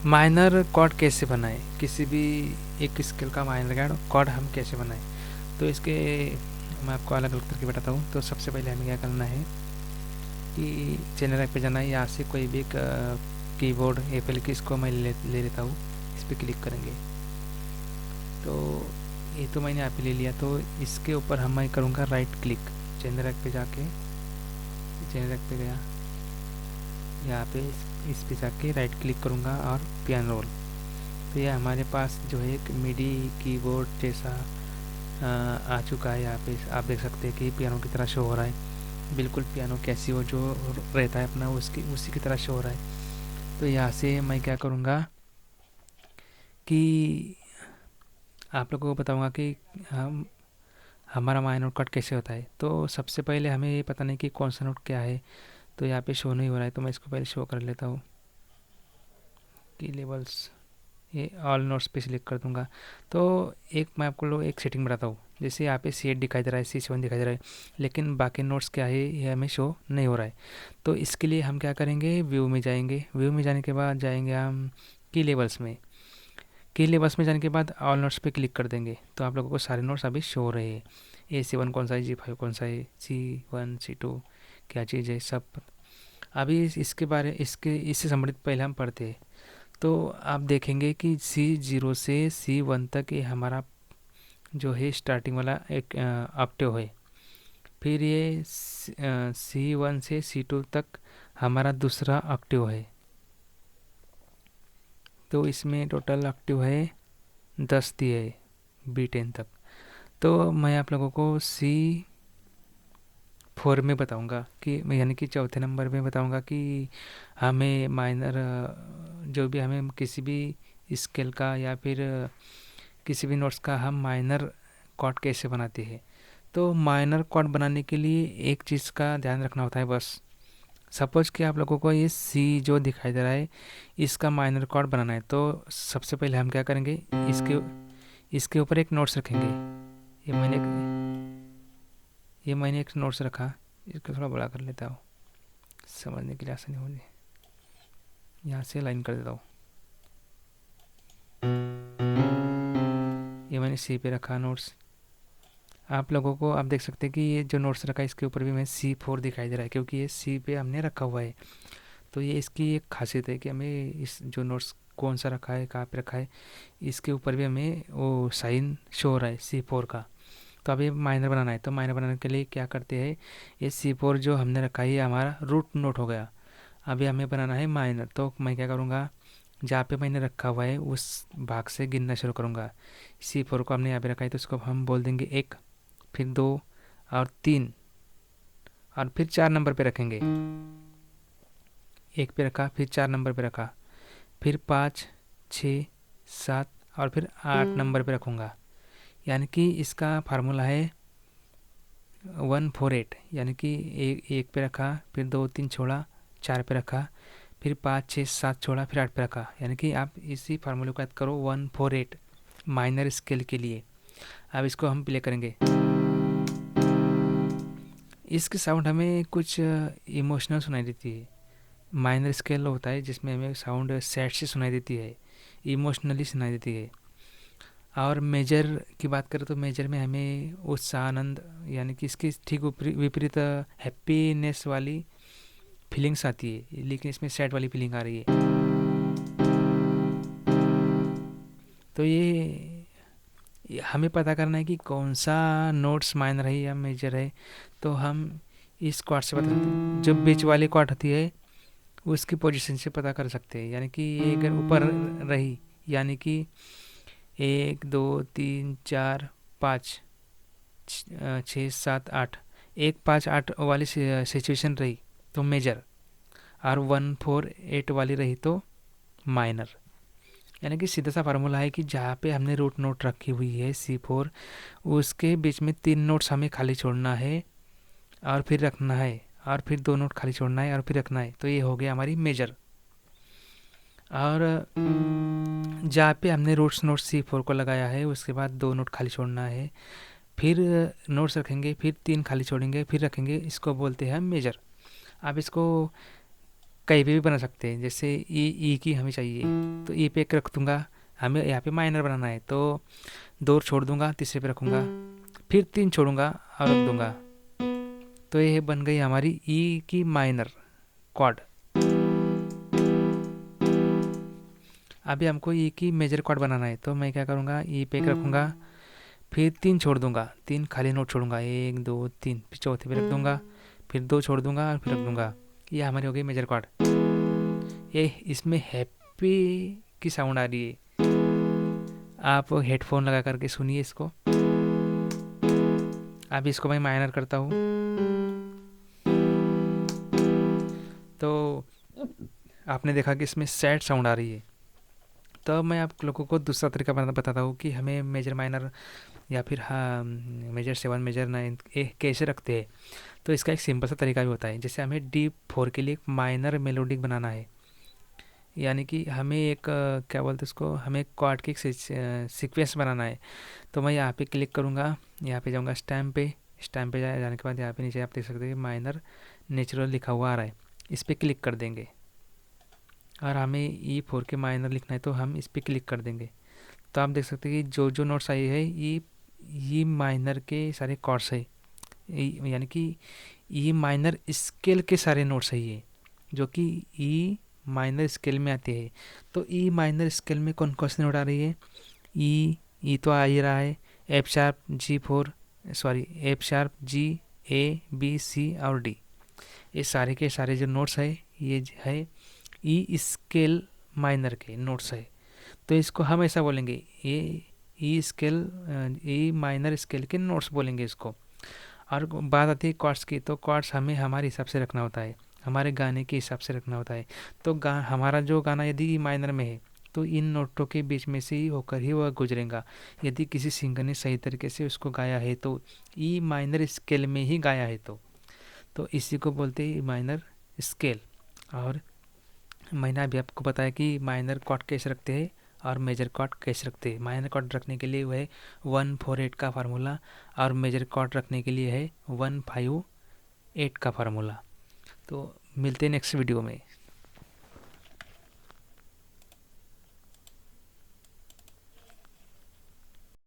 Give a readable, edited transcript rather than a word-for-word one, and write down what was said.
Minor cord कैसे बनाएं, किसी भी एक स्केल का माइनर कॉर्ड हम कैसे बनाएं। तो इसके मैं आपको अलग अलग करके बताता हूँ। तो सबसे पहले हमें क्या करना है कि चैनल ऐप पे जाना है, यहाँ से कोई भी एक कीबोर्ड एप्पल की इसको मैं ले लेता हूँ। इस पर क्लिक करेंगे तो ये तो मैंने यहाँ पे ले लिया। तो इसके ऊपर हम मैं करूँगा राइट क्लिक। चैनल ऐप पे जाके चैनल ऐप पे गया, यहाँ पे इस पे जाके राइट क्लिक करूँगा और पियानो रोल। तो यह हमारे पास जो है एक मिडी कीबोर्ड जैसा आ चुका है। यहाँ पे आप देख सकते हैं कि पियानो की तरह शो हो रहा है। बिल्कुल पियानो कैसी हो जो रहता है अपना, उसकी उसी की तरह शो हो रहा है। तो यहाँ से मैं क्या करूँगा कि आप लोगों को बताऊँगा कि हम हमारा माइनर कट कैसे होता है। तो सबसे पहले हमें ये पता नहीं कि कौन सा नोट क्या है। तो यहाँ पे शो नहीं हो रहा है, तो मैं इसको पहले शो कर लेता हूँ कि लेवल्स, ये ऑल नोट्स पे सिलेक्ट कर दूंगा। तो एक मैं आपको लोग एक सेटिंग बताता हूँ। जैसे यहाँ पे C8 दिखाई दे रहा है, C7 दिखाई दे रहा है, लेकिन बाकी नोट्स क्या है ये हमें शो नहीं हो रहा है। तो इसके लिए हम क्या करेंगे, व्यू में जाएंगे। व्यू में जाने के बाद जाएंगे हम की लेवल्स में। की लेवल्स में जाने के बाद ऑल नोट्स पे क्लिक कर देंगे, तो आप लोगों को सारे नोट्स अभी शो हो रहे हैं। A7 कौन सा है, G5 कौन सा है, C1 C2 क्या चीज़ है सब। अभी इसके बारे इसके इससे संबंधित पहले हम पढ़ते हैं। तो आप देखेंगे कि C0 से C1 तक ये हमारा जो है स्टार्टिंग वाला एक ऑक्टेव है। फिर ये C1 से C2 तक हमारा दूसरा ऑक्टेव है। तो इसमें टोटल ऑक्टेव है 10 दिए है, B10 तक। तो मैं आप लोगों को C4 में बताऊंगा कि यानी कि चौथे नंबर में बताऊंगा कि हमें माइनर जो भी हमें किसी भी स्केल का या फिर किसी भी नोट्स का हम माइनर कॉर्ड कैसे बनाते हैं। तो माइनर कॉर्ड बनाने के लिए एक चीज़ का ध्यान रखना होता है बस। सपोज कि आप लोगों को ये सी जो दिखाई दे रहा है इसका माइनर कॉर्ड बनाना है। तो सबसे पहले हम क्या करेंगे, इसके इसके ऊपर एक नोट्स रखेंगे। ये मैंने ये मैंने एक नोट्स रखा। इसको थोड़ा बड़ा कर लेता हूँ समझने के लिए आसानी होगी। यहाँ से लाइन कर देता हूँ। ये मैंने सी पे रखा नोट्स। आप लोगों को आप देख सकते हैं कि ये जो नोट्स रखा है इसके ऊपर भी हमें C4 दिखाई दे रहा है, क्योंकि ये सी पे हमने रखा हुआ है। तो ये इसकी एक खासियत है कि हमें इस जो नोट्स कौन सा रखा है, कहाँ पे रखा है, इसके ऊपर भी हमें वो साइन शो हो रहा है C4 का। तो अब ये माइनर बनाना है। तो माइनर बनाने के लिए क्या करते हैं, ये C4 जो हमने रखा है ये हमारा रूट नोट हो गया। अभी हमें बनाना है माइनर। तो मैं क्या करूँगा, जहाँ पे मैंने रखा हुआ है उस भाग से गिनना शुरू करूँगा। C4 को हमने यहाँ पे रखा है तो इसको हम बोल देंगे 1, फिर 2 और 3 और फिर 4 नंबर पे रखेंगे। 1 पे रखा, फिर 4 नंबर पे रखा, फिर 5 6 7 और फिर 8 नंबर पे रखूँगा। यानी कि इसका फार्मूला है 148। यानी कि एक पे रखा, फिर 2 3 छोड़ा, 4 पे रखा, फिर 5 6 7 छोड़ा, फिर 8 पे रखा। यानी कि आप इसी फार्मूले को याद करो 148 माइनर स्केल के लिए। अब इसको हम प्ले करेंगे। इसकी साउंड हमें कुछ इमोशनल सुनाई देती है। माइनर स्केल होता है जिसमें हमें साउंड सैड से सुनाई देती है, इमोशनली सुनाई देती है। और मेजर की बात करें तो मेजर में हमें उत्साह आनंद यानी कि इसकी ठीक विपरीत हैप्पीनेस वाली फीलिंग्स आती है, लेकिन इसमें सैड वाली फीलिंग आ रही है। तो ये हमें पता करना है कि कौन सा नोट्स माइनर है या मेजर है। तो हम इस कॉर्ड से पता, जो बीच वाली कॉर्ड होती है उसकी पोजीशन से पता कर सकते हैं। यानी कि ये अगर ऊपर रही, यानी कि 1 2 3 4 5 6 7 8, 1 5 8 वाली सिचुएशन रही तो मेजर, और 1 4 8 वाली रही तो माइनर। यानी कि सीधा सा फार्मूला है कि जहाँ पे हमने रूट नोट रखी हुई है C4, उसके बीच में 3 नोट्स हमें खाली छोड़ना है और फिर रखना है, और फिर 2 नोट खाली छोड़ना है और फिर रखना है। तो ये हो गया हमारी मेजर। और जहाँ पे हमने रूट्स नोट C4 को लगाया है उसके बाद 2 नोट खाली छोड़ना है, फिर नोट्स रखेंगे, फिर 3 खाली छोड़ेंगे, फिर रखेंगे, इसको बोलते हैं मेजर। अब इसको कहीं पे भी बना सकते हैं। जैसे ई की हमें चाहिए तो ई पे एक रख दूंगा, हमें यहाँ पे माइनर बनाना है तो दो छोड़ दूंगा, तीसरे पे रखूंगा, फिर तीन छोड़ूंगा और रख दूंगा। तो ये बन गई हमारी ई की माइनर कॉर्ड। अभी हमको ई की मेजर कॉर्ड बनाना है तो मैं क्या करूँगा, ई पे एक रखूँगा, फिर तीन छोड़ दूंगा, तीन खाली नोट छोड़ूंगा, एक दो तीन, फिर चौथे पे रख दूंगा, फिर दो छोड़ दूंगा और फिर रख दूंगा। ये हमारी हो गई मेजर कॉर्ड। ये इसमें हैप्पी की साउंड आ रही है, आप हेडफोन लगा करके सुनिए इसको। अभी इसको मैं माइनर करता हूँ तो आपने देखा कि इसमें सैड साउंड आ रही है। तो अब मैं आप लोगों को दूसरा तरीका बताता हूँ कि हमें मेजर माइनर या फिर हाँ मेजर सेवन मेजर नाइन कैसे रखते हैं। तो इसका एक सिंपल सा तरीका भी होता है। जैसे हमें D4 के लिए एक माइनर मेलोडिक बनाना है, यानी कि हमें एक क्या बोलते हैं उसको, हमें एक कॉर्ड की एक सीक्वेंस बनाना है। तो मैं यहाँ पे क्लिक करूँगा, यहाँ पे जाऊँगा स्टैम्प पे, स्टैम्प पे जाने के बाद यहाँ पे नीचे आप देख सकते हैं माइनर नेचुरल लिखा हुआ आ रहा है, इस पर क्लिक कर देंगे। और हमें E4 के माइनर लिखना है तो हम इस पर क्लिक कर देंगे। तो आप देख सकते हैं कि जो जो नोट्स आई है ये माइनर के सारे कॉर्ड्स है, यानी कि ई माइनर स्केल के सारे नोट्स है ये, जो कि ई माइनर स्केल में आते हैं। तो ई माइनर स्केल में कौन कौन सी नोट आ रही है, ई तो आ ही रहा है, F sharp ji, A B C और डी, ये सारे के सारे जो नोट्स है ये है ई स्केल माइनर के नोट्स है। तो इसको हम ऐसा बोलेंगे, ये ई माइनर स्केल के नोट्स बोलेंगे इसको। और बात आती है कॉर्ड्स की, तो कॉर्ड्स हमें हमारे हिसाब से रखना होता है, हमारे गाने के हिसाब से रखना होता है। तो हमारा जो गाना यदि ई माइनर में है तो इन नोटों के बीच में से ही होकर ही वह गुजरेगा। यदि किसी सिंगर ने सही तरीके से उसको गाया है तो ई माइनर स्केल में ही गाया है, तो इसी को बोलते हैं ई माइनर स्केल। और मैंने अभी आपको बताया कि माइनर कॉर्ड कैसे रखते हैं और मेजर कॉर्ड कैसे रखते हैं। माइनर कॉर्ड रखने के लिए वह है 148 का फार्मूला, और मेजर कॉर्ड रखने के लिए है 158 का फार्मूला। तो मिलते हैं नेक्स्ट वीडियो में।